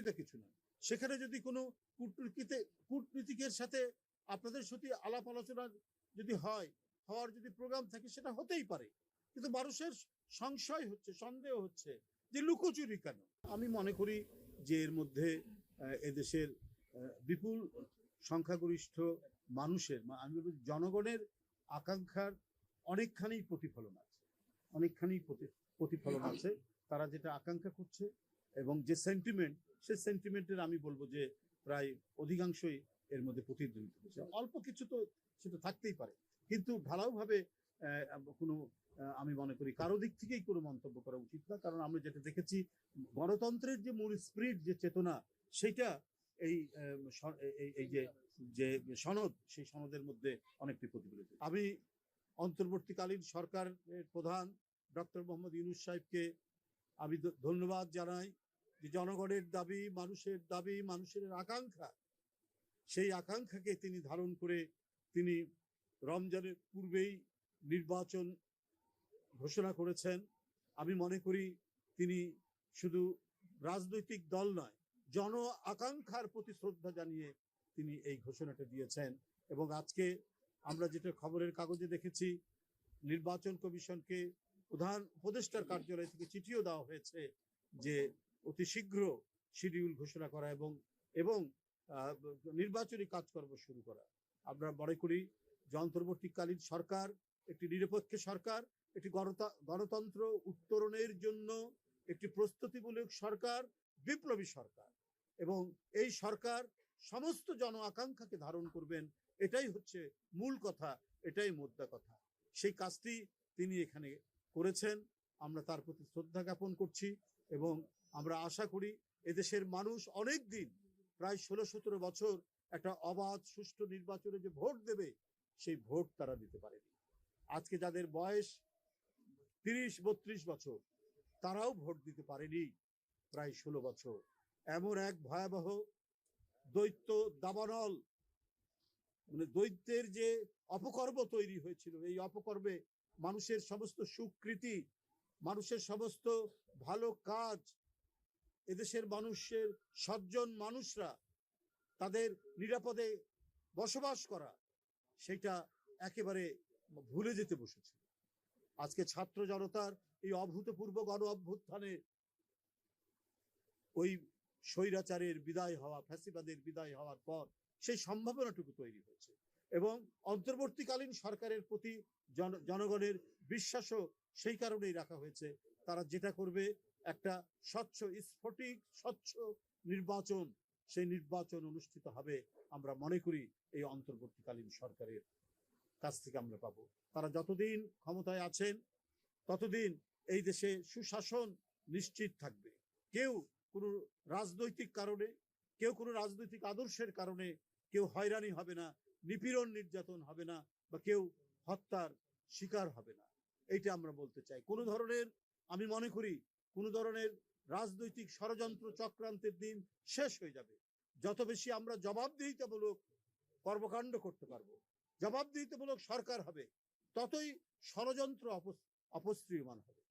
অসুবিধা কিছু নয়। সেখানে যদি কোনো কূটনীতিকের সাথে আপনাদের সাথে আলাপ আলোচনা যদি হওয়ার যদি প্রোগ্রাম থাকে সেটা হতেই পারে, কিন্তু মানুষের সংশয় হচ্ছে, সন্দেহ হচ্ছে যে লুকোচুরি কেন। আমি মনে করি যে এর মধ্যে এদেশের বিপুল সংখ্যাগরিষ্ঠ মানুষের, আমি বলবো জনগণের আকাঙ্ক্ষার অনেকখানি প্রতিফলন আছে। তারা যেটা আকাঙ্ক্ষা করছে এবং যে সেন্টিমেন্ট, সেই সেন্টিমেন্টের আমি বলবো যে প্রায় অধিকাংশই এর মধ্যে প্রতিধ্বনিত হচ্ছে। অল্প কিছু তো সেটা থাকতেই পারে, কিন্তু ঢালাওভাবে কোনো আমি মনে করি কারো দিক থেকেই কোনো মন্তব্য করা উচিত না। কারণ আমরা যেটা দেখেছি, গণতন্ত্রের যে মূল স্পিরিট, যে চেতনা, সেইটা এই যে সনদ, সেই সনদের মধ্যে অনেকটি প্রতিফলিত। আমি অন্তর্বর্তীকালীন সরকারের প্রধান ডক্টর মোহাম্মদ ইউনূস সাহেবকে আমি ধন্যবাদ জানাই যে জনগণের দাবি, মানুষের আকাঙ্ক্ষা, সেই আকাঙ্ক্ষাকে তিনি ধারণ করে তিনি রমজানের পূর্বেই নির্বাচন ঘোষণা করেছেন। আমি মনে করি তিনি শুধু রাজনৈতিক দল নয়, জন আকাঙ্ক্ষার প্রতি শ্রদ্ধা জানিয়ে তিনি এই ঘোষণাটা দিয়েছেন। এবং আজকে আমরা যেটা খবরের কাগজে দেখেছি, নির্বাচন কমিশনকে প্রধান উপদেষ্টার কার্যালয় থেকে চিঠিও দেওয়া হয়েছে যে অতি শীঘ্র শিডিউল ঘোষণা করা এবং নির্বাচনী কাজকর্ম শুরু করা। আমরা মনে করি যে অন্তর্বর্তীকালীন সরকার একটি নিরপেক্ষ সরকার, একটি গণতন্ত্র উত্তরণের জন্য একটি প্রস্তুতিমূলক সরকার, বিপ্লবী সরকার, এবং এই সরকার সমস্ত জন আকাঙ্ক্ষাকে ধারণ করবেন, এটাই হচ্ছে মূল কথা, এটাই মোদ্দা কথা। সেই কাজটি তিনি এখানে করেছেন, আমরা তার প্রতি শ্রদ্ধা জ্ঞাপন করছি এবং আমরা আশা করি এদেশের মানুষ অনেক দিন, প্রায় 16-17 বছর একটা অবাধ সুষ্ঠু নির্বাচনে যে ভোট দেবে, সেই ভোট তারা দিতে পারেনি। আজকে যাদের বয়স 30-32 বছর, তারাও ভোট দিতে পারেনি প্রায় 16 বছর। এমন এক ভয়াবহ দৈত্য দাবানল, মানে দৈত্যের যে অপকর্ম তৈরি হয়েছিল, এই অপকর্মে মানুষের সমস্ত সুকৃতি, মানুষের সমস্ত ভালো কাজ, এদেশের মানুষের সজ্জন মানুষরা তাদের নিরাপদে বসবাস করা, সেটা একেবারে ভুলে যেতে বসেছিল। আজকে ছাত্র জনতার এই অভূতপূর্ব গণ অভ্যুত্থানে ওই স্বৈরাচারের বিদায় হওয়া, ফ্যাসিবাদের বিদায় হওয়ার পর সেই সম্ভাবনাটুকু তৈরি হয়েছে এবং অন্তর্বর্তীকালীন সরকারের প্রতি জনগণের বিশ্বাসও সেই কারণেই রাখা হয়েছে। তারা যেটা করবে, একটা স্বচ্ছ, স্ফটিক স্বচ্ছ নির্বাচন, সেই নির্বাচন অনুষ্ঠিত হবে। আমরা মনে করি এই অন্তর্বর্তীকালীন সরকারের কাছ থেকে আমরা পাবো। তারা যতদিন ক্ষমতায় আছেন ততদিন এই দেশে সুশাসন নিশ্চিত থাকবে। কেউ কোনো রাজনৈতিক কারণে, কেউ কোনো রাজনৈতিক আদর্শের কারণে কেউ হয়রানি হবে না, নিপীড়ন নির্যাতন হবে না, বা কেউ হত্যার শিকার হবে না। এইটা আমরা বলতে চাই। কোনো ধরনের, আমি মনে করি কোনো ধরনের রাজনৈতিক ষড়যন্ত্র চক্রান্তের দিন শেষ হয়ে যাবে। যত বেশি আমরা জবাবদিহিতামূলক কর্মকাণ্ড করতে পারবো, জবাবদিহিতামূলক সরকার হবে, ততই ষড়যন্ত্র অপস্ত্রিয়মান হবে,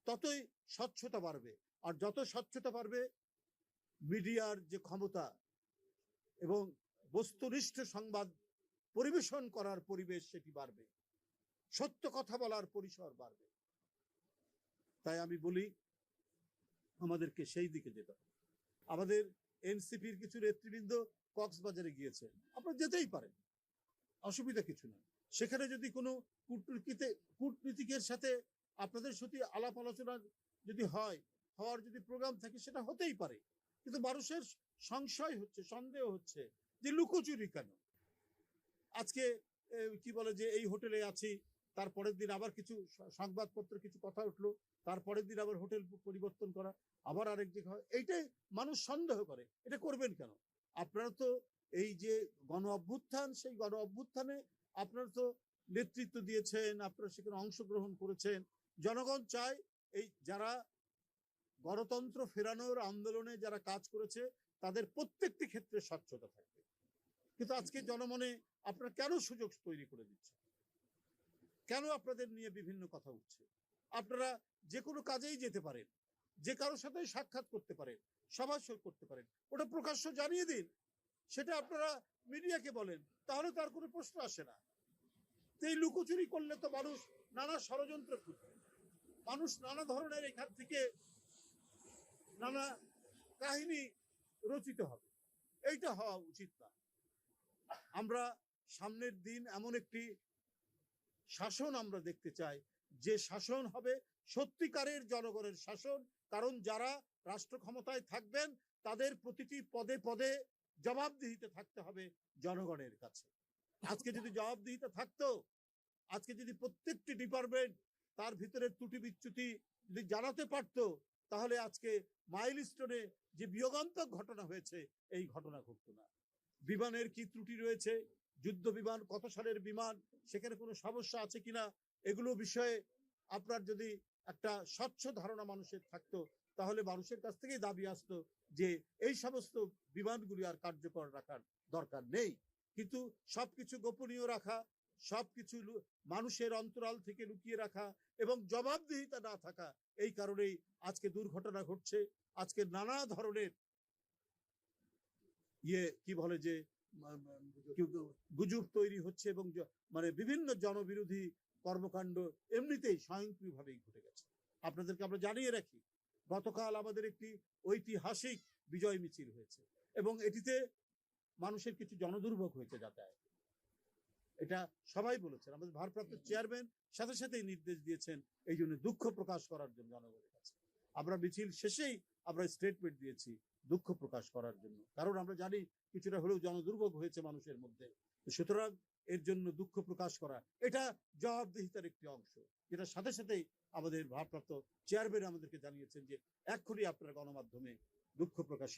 ততই স্বচ্ছতা বাড়বে। আর যত স্বচ্ছতা বাড়বে, মিডিয়ার যে ক্ষমতা এবং বস্তুনিষ্ঠ সংবাদ পরিবেশন করার পরিবেশ, সেটি বাড়বে, সত্য কথা বলার পরিসর বাড়বে। তাই আমি বলি আমাদেরকে সেই দিকে যেতে হবে। আমাদের এনসিপির কিছু নেতৃবৃন্দ কক্সবাজারে গিয়েছেন, আপনারা যেতেই পারেন, অসুবিধা কিছু নয়। সেখানে যদি কোনো কূটনীতিকের সাথে আপনাদের সাথে আলাপ আলোচনা যদি হওয়ার যদি প্রোগ্রাম থাকে, সেটা হতেই পারে, কিন্তু মানুষের সংশয় হচ্ছে, সন্দেহ হচ্ছে যে লুকোচুরি কেন। আজকে কি বলে যে এই হোটেলে আছি, তারপরের দিন আবার কিছু সংবাদপত্র কিছু কথা উঠলো, তারপরের দিন আবার হোটেল পরিবর্তন করা, আবার আরেক দিকে হয়। এইটাই মানুষ সন্দেহ করে। এটা করবেন কেন? আপনারা তো এই যে গণ অভ্যুত্থান, সেই গণ অভ্যুত্থানে আপনারা তো নেতৃত্ব দিয়েছেন, আপনারা সেখানে অংশগ্রহণ করেছেন। জনগণ চায় এই যারা গণতন্ত্র ফেরানোর আন্দোলনে যারা কাজ করেছে, তাদের প্রত্যেকটি ক্ষেত্রে স্বচ্ছতা থাকবে। কিন্তু আজকে জনমনে আপনারা কেন সুযোগ তৈরি করে দিচ্ছেন? কেন আপনাদের নিয়ে বিভিন্ন কথা উঠছে? আপনারা যে কোনো কাজেই যেতে পারেন, যে কারোর সাথে সাক্ষাৎ করতে পারেন, সভা করতে পারেন, ওটা প্রকাশ্য জানিয়ে দিন, সেটা আপনারা মিডিয়াকে বলেন, তাহলে তার কোনো প্রশ্ন আসে না। এই লুকোচুরি করলে তো মানুষ নানা ষড়যন্ত্র খুঁজবে, মানুষ নানা ধরনের এখান থেকে নানা কাহিনী রচিত হবে। এইটা হওয়া উচিত না। আমরা সামনের দিন এমন একটি শাসন আমরা দেখতে চাই, যে শাসন হবে সত্যিকারের জনগণের শাসন। কারণ যারা রাষ্ট্র ক্ষমতায় থাকবেন তাদের প্রতিটি পদে পদে জবাবদিহিতে থাকতে হবে জনগণের কাছে। আজকে যদি জবাবদিহিতে থাকতো, আজকে যদি প্রত্যেকটি ডিপার্টমেন্ট তার ভিতরে ত্রুটি বিচ্যুতি যদি জানাতে পারতো, তাহলে আজকে মাইলস্টোনে যে বিয়োগান্তক ঘটনা হয়েছে এই ঘটনা ঘটতো না। বিমানের কি ত্রুটি রয়েছে, যুদ্ধ বিমান কত সালের বিমান, সেখানে কোনো সমস্যা আছে কিনা, এগুলো বিষয়ে আপনার যদি একটা স্বচ্ছ ধারণা মানুষের থাকতো, তাহলে মানুষের কাছ থেকেই দাবি আসতো যে এই সমস্ত বিমানগুলি আর কার্যকর রাখার দরকার নেই। কিন্তু সবকিছু গোপনীয় রাখা, সবকিছু মানুষের অন্তরাল থেকে লুকিয়ে রাখা এবং জবাবদিহিতা না থাকা, এই কারণেই আজকে দুর্ঘটনা ঘটছে। আজকে নানা ধরনের কি বলে যে গুজব তৈরি হচ্ছে এবং মানে বিভিন্ন জনবিরোধী কর্মকাণ্ড এমনিতেই স্বয়ংক্রিয়ভাবেই ঘটে গেছে। আপনাদেরকে আমরা জানিয়ে রাখি, গতকাল আমাদের একটি ঐতিহাসিক বিজয় মিছিল হয়েছে এবং এটিতে মানুষের কিছু জনদুর্ভোগ হয়েছে যাতায়াত। এটা সবাই বলেছেন, আমাদের ভারপ্রাপ্ত চেয়ারম্যান সাথে সাথেই নির্দেশ দিয়েছেন এই জন্য দুঃখ প্রকাশ করার জন্য জনগণের কাছে। আমরা মিছিল শেষেই আমরা স্টেটমেন্ট দিয়েছি দুঃখ প্রকাশ করার জন্য, কারণ আমরা জানি কিছুটা হলেও জনদুর্ভোগ হয়েছে মানুষের মধ্যে। সুতরাং এর জন্য দুঃখ প্রকাশ করা এটা জবাবদিহিতার একটি অংশ, যেটা সাথে সাথেই আমাদের ভারপ্রাপ্ত চেয়ারম্যান আমাদেরকে জানিয়েছেন যে এক্ষুনি আপনারা গণমাধ্যমে দুঃখ প্রকাশে